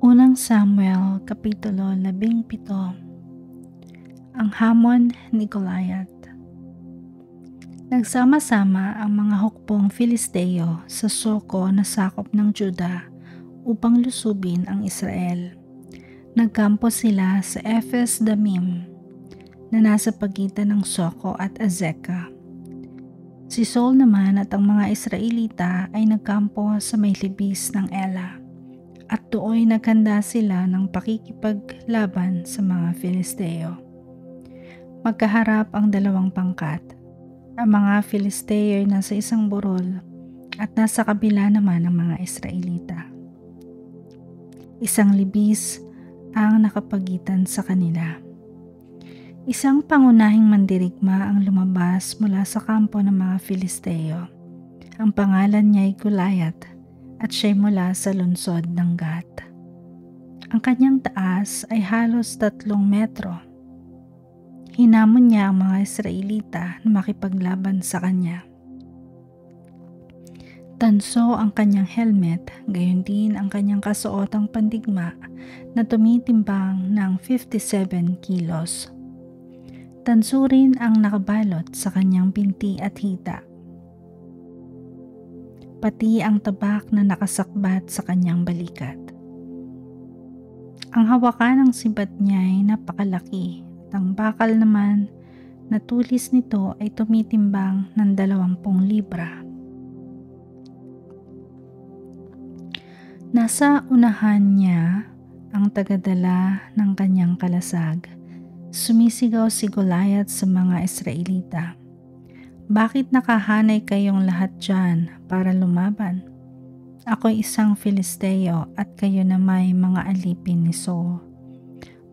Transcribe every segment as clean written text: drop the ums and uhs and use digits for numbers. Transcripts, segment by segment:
Unang Samuel, Kapitulo 17. Ang hamon ni Goliath. Nagsama-sama ang mga hukbong Filisteo sa Soko na sakop ng Juda upang lusubin ang Israel. Nagkampo sila sa Ephes Damim na nasa pagitan ng Soko at Azekah. Si Saul naman at ang mga Israelita ay nagkampo sa may libis ng Ela. At doon naghanda sila ng pakikipaglaban sa mga Filisteo. Magkaharap ang dalawang pangkat. Ang mga Filisteo ay nasa isang burol at nasa kabila naman ang mga Israelita. Isang libis ang nakapagitan sa kanila. Isang pangunahing mandirigma ang lumabas mula sa kampo ng mga Filisteo. Ang pangalan niya ay Goliath at siya'y mula sa lungsod ng Gath. Ang kanyang taas ay halos 3 metro. Hinamon niya ang mga Israelita na makipaglaban sa kanya. Tanso ang kanyang helmet, gayon din ang kanyang kasuotang pandigma na tumitimbang ng 57 kilos. Tanso rin ang nakabalot sa kanyang binti at hita. Pati ang tabak na nakasakbat sa kanyang balikat. Ang hawakan ng sibat niya ay napakalaki at ang bakal naman na tulis nito ay tumitimbang ng 20 libra. Nasa unahan niya ang tagadala ng kanyang kalasag. Sumisigaw si Goliath sa mga Israelita. Bakit nakahanay kayong lahat dyan para lumaban? Ako'y isang Filisteo at kayo na may mga alipin ni Saul.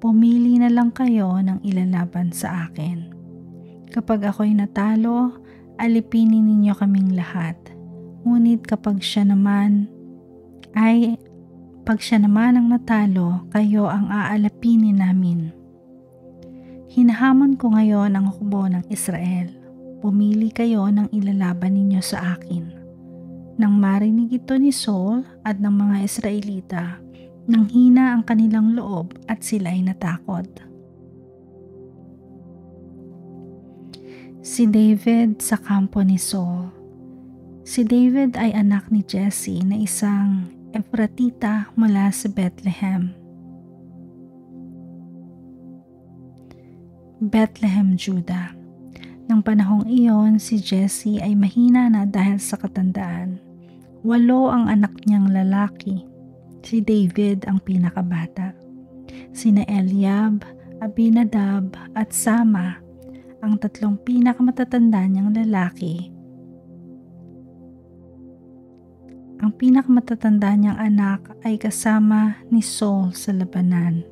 Pumili na lang kayo ng ilalaban sa akin. Kapag ako'y natalo, alipinin ninyo kaming lahat. Ngunit kapag siya naman ang natalo, kayo ang aalapinin namin. Hinahamon ko ngayon ang hukbo ng Israel. Pumili kayo ng ilalaban ninyo sa akin. Nang marinig ito ni Saul at ng mga Israelita, nang hina ang kanilang loob at sila'y natakot. Si David sa kampo ni Saul. Si David ay anak ni Jesse na isang Efratita mula sa Bethlehem, Juda. Nang panahong iyon, si Jesse ay mahina na dahil sa katandaan. 8 ang anak niyang lalaki. Si David ang pinakabata. Sina Eliab, Abinadab at Sama ang 3 pinakamatatanda niyang lalaki. Ang pinakamatatanda niyang anak ay kasama ni Saul sa labanan.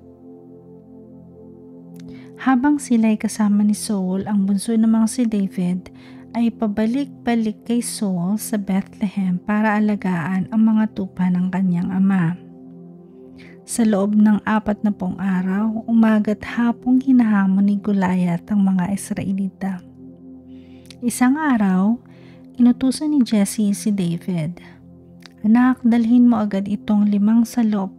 Habang sila'y kasama ni Saul, ang bunso namang si David ay pabalik-balik kay Saul sa Bethlehem para alagaan ang mga tupa ng kanyang ama. Sa loob ng 40 araw, umaga't hapong hinahamon ni Goliath ang mga Israelita. Isang araw, inutusan ni Jesse si David, "Anak, dalhin mo agad itong 5 salop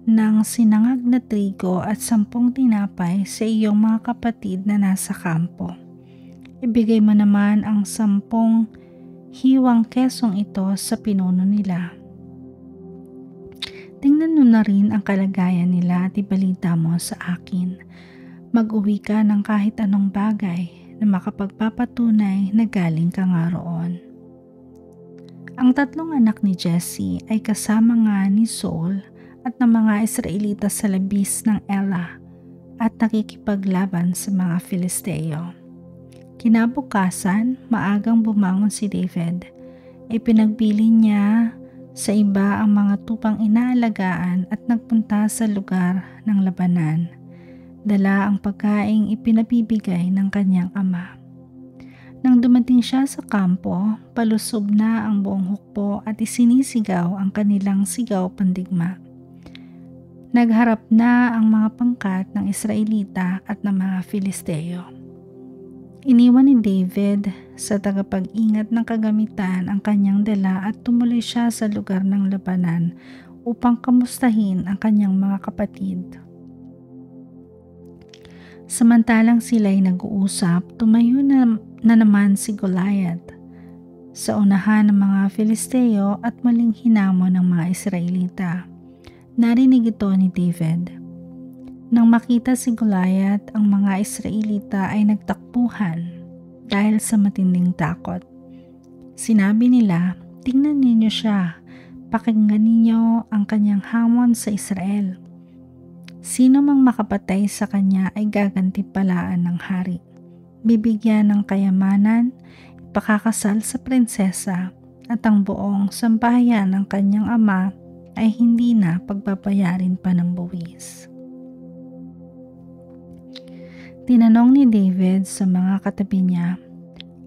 ng sinangag na trigo at 10 tinapay sa iyong mga kapatid na nasa kampo. Ibigay mo naman ang 10 hiwang kesong ito sa pinuno nila. Tingnan mo na rin ang kalagayan nila at ibalita mo sa akin. Mag-uwi ka ng kahit anong bagay na makapagpapatunay na galing ka nga roon." Ang 3 anak ni Jesse ay kasama nga ni Saul at ng mga Israelita sa labis ng Ela at nakikipaglaban sa mga Filisteo. Kinabukasan, maagang bumangon si David. Ipinagbili niya sa iba ang mga tupang inaalagaan at nagpunta sa lugar ng labanan. Dala ang pagkaing ipinabibigay ng kanyang ama. Nang dumating siya sa kampo, palusob na ang buong hukbo at isinisigaw ang kanilang sigaw pandigma. Nagharap na ang mga pangkat ng Israelita at ng mga Filisteo. Iniwan ni David sa tagapag-ingat ng kagamitan ang kanyang dala at tumuloy siya sa lugar ng labanan upang kamustahin ang kanyang mga kapatid. Samantalang sila'y nag-uusap, tumayo na naman si Goliath sa unahan ng mga Filisteo at muling hinamon ng mga Israelita. Narinig ito ni David. Nang makita si Goliath, ang mga Israelita ay nagtakbuhan dahil sa matinding takot. Sinabi nila, "Tingnan ninyo siya, pakinggan ninyo ang kanyang hamon sa Israel. Sino mang makapatay sa kanya ay gagantimpalaan ng hari. Bibigyan ng kayamanan, ipakakasal sa prinsesa, at ang buong sambahayan ng kanyang ama ay hindi na pagbabayarin pa ng buwis." Tinanong ni David sa mga katabi niya,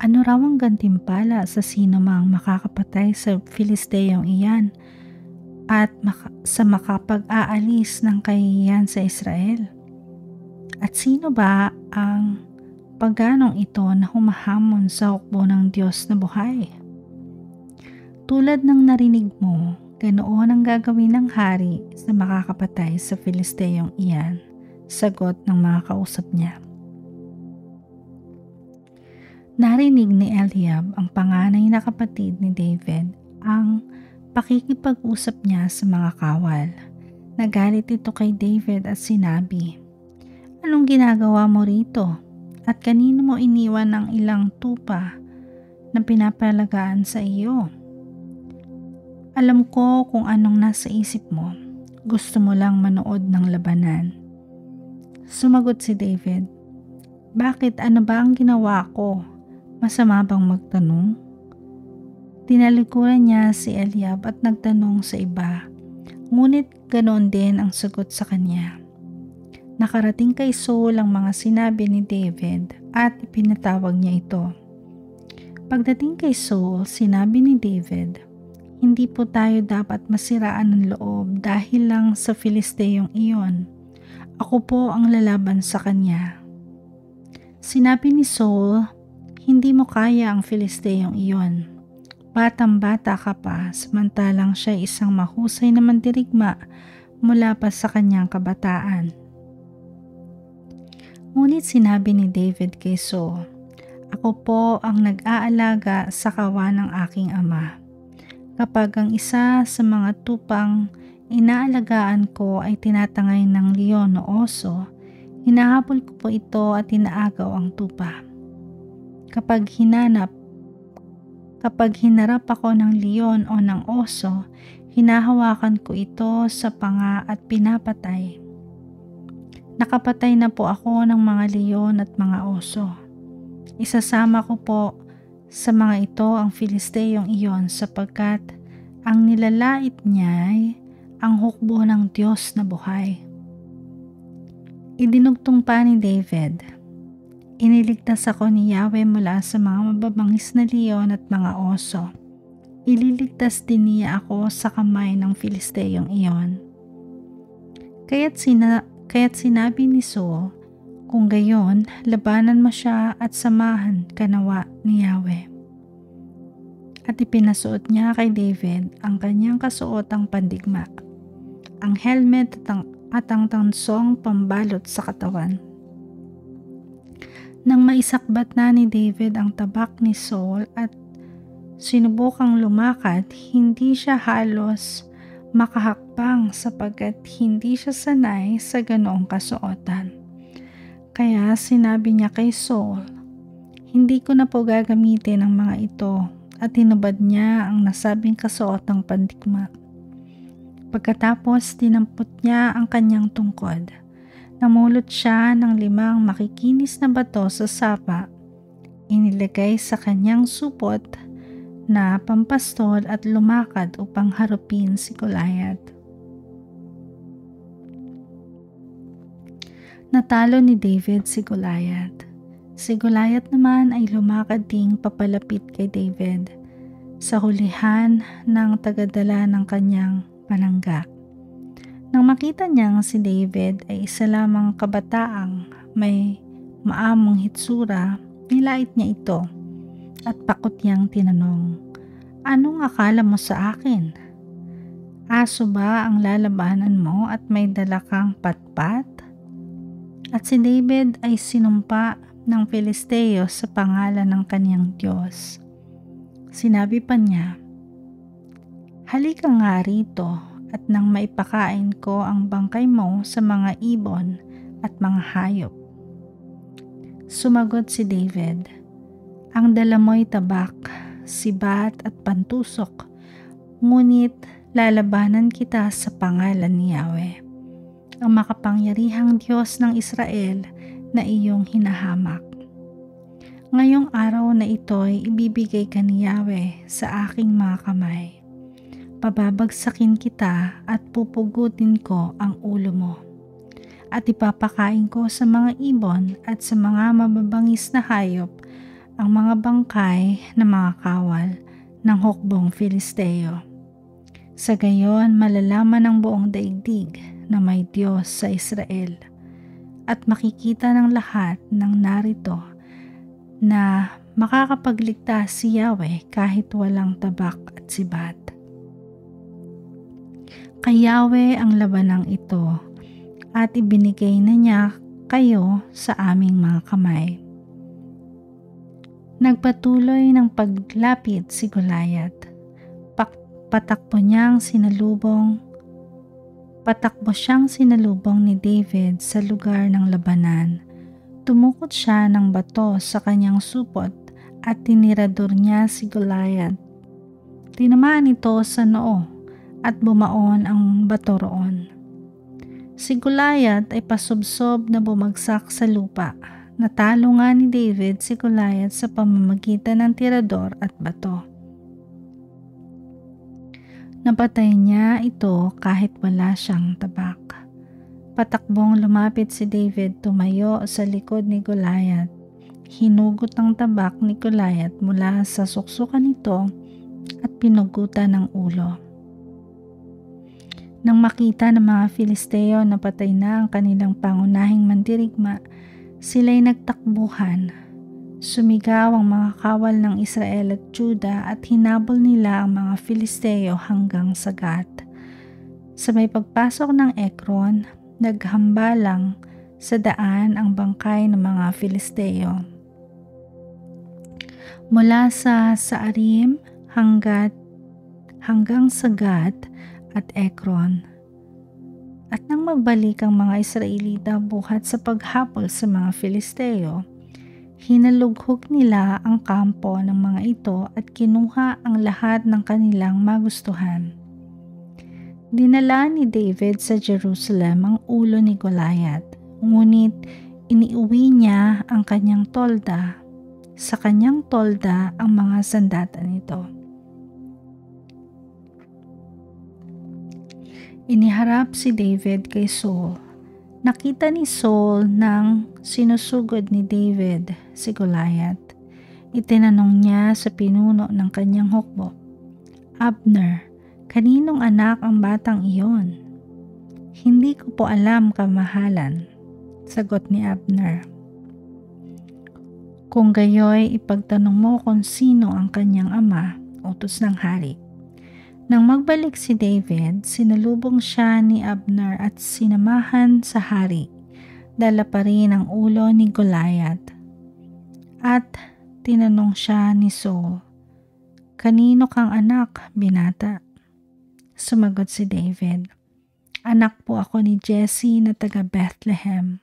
ano raw ang gantimpala sa sino mang makakapatay sa Filisteyong iyan at sa makapag-aalis ng kahihiyan sa Israel? At sino ba ang paganong ito na humahamon sa hukbo ng Diyos na buhay? Tulad ng narinig mo, ganoon ang gagawin ng hari sa makakapatay sa Filisteyong iyan, sagot ng mga kausap niya. Narinig ni Eliab, ang panganay na kapatid ni David, ang pakikipag-usap niya sa mga kawal. Nagalit ito kay David at sinabi, "Anong ginagawa mo rito? At kanino mo iniwan ang ilang tupa na pinapalagaan sa iyo? Alam ko kung anong nasa isip mo. Gusto mo lang manood ng labanan." Sumagot si David, "Bakit? Ano ba ang ginawa ko? Masama bang magtanong?" Tinalikuran niya si Eliab at nagtanong sa iba, ngunit ganoon din ang sagot sa kanya. Nakarating kay Saul ang mga sinabi ni David at ipinatawag niya ito. Pagdating kay Saul, sinabi ni David, "Hindi po tayo dapat masiraan ng loob dahil lang sa Filisteyong iyon. Ako po ang lalaban sa kanya." Sinabi ni Saul, "Hindi mo kaya ang Filisteyong iyon. Batang-bata ka pa, samantalang siya isang mahusay na mandirigma mula pa sa kanyang kabataan." Ngunit sinabi ni David kay Saul, "Ako po ang nag-aalaga sa kawan ng aking ama. Kapag ang isa sa mga tupang inaalagaan ko ay tinatangay ng leon o oso, hinahabol ko po ito at inaagaw ang tupa. Kapag hinarap ako ng leon o ng oso, hinahawakan ko ito sa panga at pinapatay. Nakapatay na po ako ng mga leon at mga oso. Isasama ko po sa mga ito ang Filisteyong iyon sapagkat ang nilalait niya ay ang hukbo ng Diyos na buhay." Idinugtong pa ni David, "Iniligtas ako ni Yahweh mula sa mga mababangis na leon at mga oso. Ililigtas din niya ako sa kamay ng Filisteyong iyon." Kaya't sinabi ni Saul, "Kung gayon, labanan mo siya at samahan ka nawa ni Yahweh." At ipinasuot niya kay David ang kanyang kasuotang pandigma, ang helmet at ang tansong pambalot sa katawan. Nang maisakbat na ni David ang tabak ni Saul at sinubukang lumakad, hindi siya halos makahakbang sapagkat hindi siya sanay sa ganoong kasuotan. Kaya sinabi niya kay Saul, "Hindi ko na po gagamitin ang mga ito," at tinubad niya ang nasabing kasuotang pandigma. Pagkatapos dinampot niya ang kanyang tungkod. Namulot siya ng 5 makikinis na bato sa sapa, inilagay sa kanyang supot na pampastol at lumakad upang harupin si Goliath. Natalo ni David si Goliath. Si Goliath naman ay lumakad ding papalapit kay David sa hulihan ng tagadala ng kanyang panangga. Nang makita niyang si David ay isa lamang kabataang may maamong hitsura, nilait niya ito at pakot niyang tinanong, "Anong akala mo sa akin? Aso ba ang lalabanan mo at may dala kang patpat? At si David ay sinumpa ng Filisteo sa pangalan ng kaniyang Diyos. Sinabi pa niya, "Halika nga rito at nang maipakain ko ang bangkay mo sa mga ibon at mga hayop." Sumagot si David, "Ang dala mo'y tabak, sibat at pantusok, ngunit lalabanan kita sa pangalan ni Yahweh, ang makapangyarihang Diyos ng Israel na iyong hinahamak. Ngayong araw na ito'y ibibigay ka ni Yahweh sa aking mga kamay. Pababagsakin kita at pupugutin ko ang ulo mo. At ipapakain ko sa mga ibon at sa mga mababangis na hayop ang mga bangkay na mga kawal ng hukbong Filisteo. Sa gayon malalaman ng buong daigdig na may Diyos sa Israel, at makikita ng lahat ng narito na makakapagligtas si Yahweh kahit walang tabak at sibat. Kay Yahweh ang labanang ito, at ibinigay na niya kayo sa aming mga kamay." Nagpatuloy ng paglapit si Goliath. Patakbo siyang sinalubong ni David sa lugar ng labanan. Tumukot siya ng bato sa kanyang supot at tinirador niya si Goliath. Tinamaan ito sa noo at bumaon ang bato roon. Si Goliath ay pasubsob na bumagsak sa lupa. Natalo nga ni David si Goliath sa pamamagitan ng tirador at bato. Napatay niya ito kahit wala siyang tabak. Patakbong lumapit si David, tumayo sa likod ni Goliath. Hinugot ang tabak ni Goliath mula sa suksukan nito at pinugutan ng ulo. Nang makita ng mga Filisteo na patay na ang kanilang pangunahing mandirigma, sila'y nagtakbuhan. Sumigaw ang mga kawal ng Israel at Juda at hinabol nila ang mga Filisteo hanggang sa Gat. Sa may pagpasok ng Ekron, naghambalang sa daan ang bangkay ng mga Filisteo. Mula sa Saarim hanggang sa Gat at Ekron. At nang magbalik ang mga Israelita buhat sa paghabol sa mga Filisteo, hinalughog nila ang kampo ng mga ito at kinuha ang lahat ng kanilang magustuhan. Dinala ni David sa Jerusalem ang ulo ni Goliath, ngunit iniuwi niya ang kanyang tolda. Sa kanyang tolda ang mga sandata nito. Iniharap si David kay Saul. Nakita ni Saul nang sinusugod ni David si Goliath. Itinanong niya sa pinuno ng kanyang hukbo, "Abner, kaninong anak ang batang iyon?" "Hindi ko po alam, kamahalan," sagot ni Abner. "Kung gayoy, ipagtanong mo kung sino ang kanyang ama," utos ng hari. Nang magbalik si David, sinalubong siya ni Abner at sinamahan sa hari. Dala pa rin ang ulo ni Goliath. At tinanong siya ni Saul, "Kanino kang anak, binata?" Sumagot si David, "Anak po ako ni Jesse na taga Bethlehem,